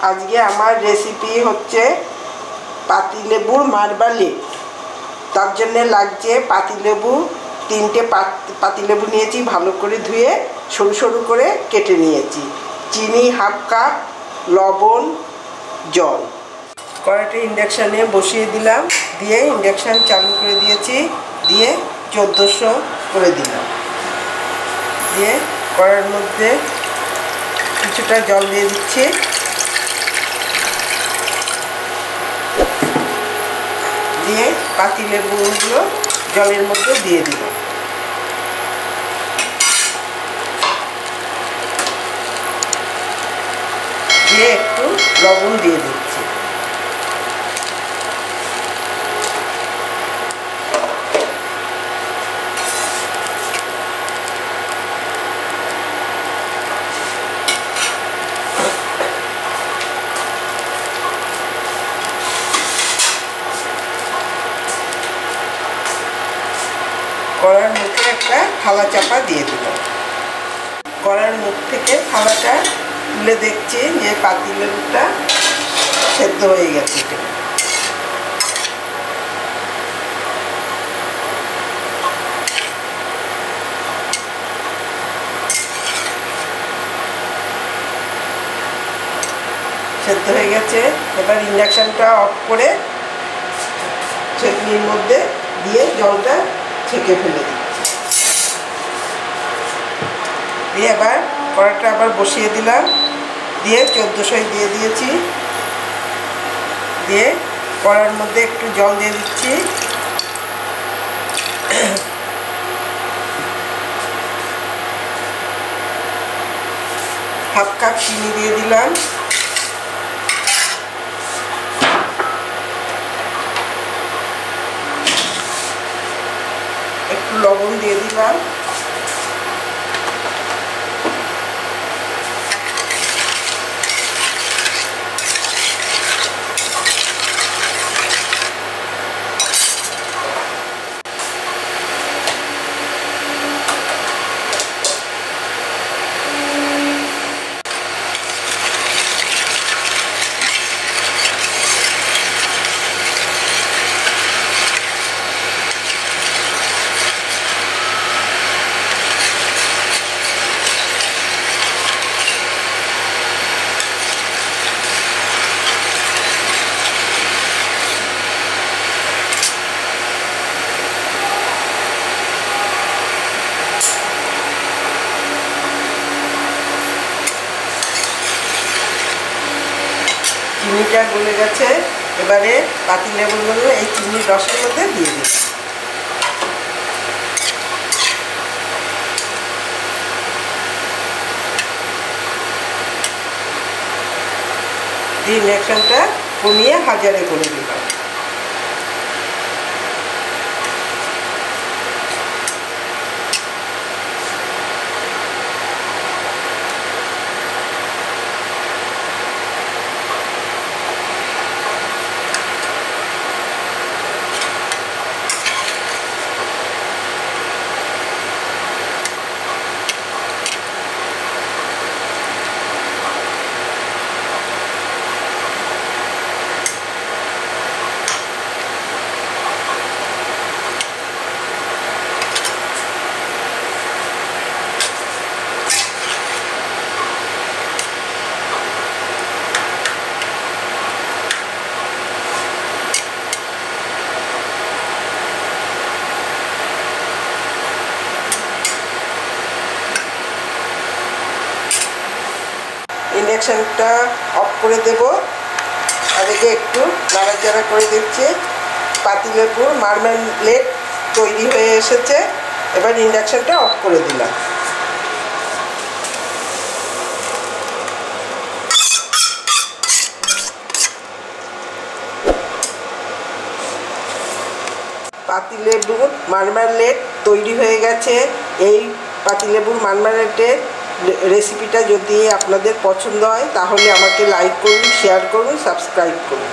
আজকে আমার রেসিপি হচ্ছে পাতিলেবুর মার্মালেড। তার জন্য লাগছে পাতিলেবু, 3টে পাতিলেবু নিয়েছি, ভালো করে ধুয়ে সরু সরু করে কেটে নিয়েছি। চিনি হাফ কাপ, লবণ, জল। কড়াইটা ইন্ডাকশানে বসিয়ে দিলাম, দিয়ে ইন্ডাকশান চালু করে দিয়েছি, দিয়ে 1400 করে দিলাম। দিয়ে কড়াইয়ের মধ্যে কিছুটা জল দিয়ে দিচ্ছি, দিয়ে পাতিলেবুগুলো জলের মধ্যে দিয়ে দিব। দিয়ে একটু লবণ দিয়ে দিচ্ছি। কড়ার মুখে একটা থালা চাপা দিয়ে দিলাম। কড়ার মুখ থেকে থালাটা তুলে দেখছি যে পাতিলেবুটা সেদ্ধ হয়ে গেছে। সেদ্ধ হয়ে গেছে। এবার ইন্ডাকশানটা অফ করে ছেঁকনির মধ্যে দিয়ে জলটা ছেঁকে ফেলে দিচ্ছি। দিয়ে এবার কড়াইটা আবার বসিয়ে দিলাম, দিয়ে 1400 দিয়ে দিয়েছি। দিয়ে কড়াইয়ের মধ্যে একটু জল দিয়ে দিচ্ছি, হাফ কাপ চিনি দিয়ে দিলাম, একটু লবণ দিয়ে দিলাম, চিনিটা গলে গেছে। এবারে পাতিলেবুগুলো এই চিনির রসের মধ্যে দিয়ে দিই। দিয়ে ইন্ডাকশনটা কমিয়ে 1000-এ করে দিলাম। ইন্ডাকশানটা অফ করে দেব। আর এদিকে একটু নাড়াচাড়া করে দিচ্ছি। পাতিলেবুর মার্মালেড তৈরি হয়ে এসেছে। এবার ইন্ডাকশানটা অফ করে দিলাম। পাতিলেবুর মার্মালেড তৈরি হয়ে গেছে। এই পাতিলেবুর মার্মালেডের রেসিপিটা যদি আপনাদের পছন্দ হয় তাহলে আমাকে লাইক করুন, শেয়ার করুন, সাবস্ক্রাইব করুন।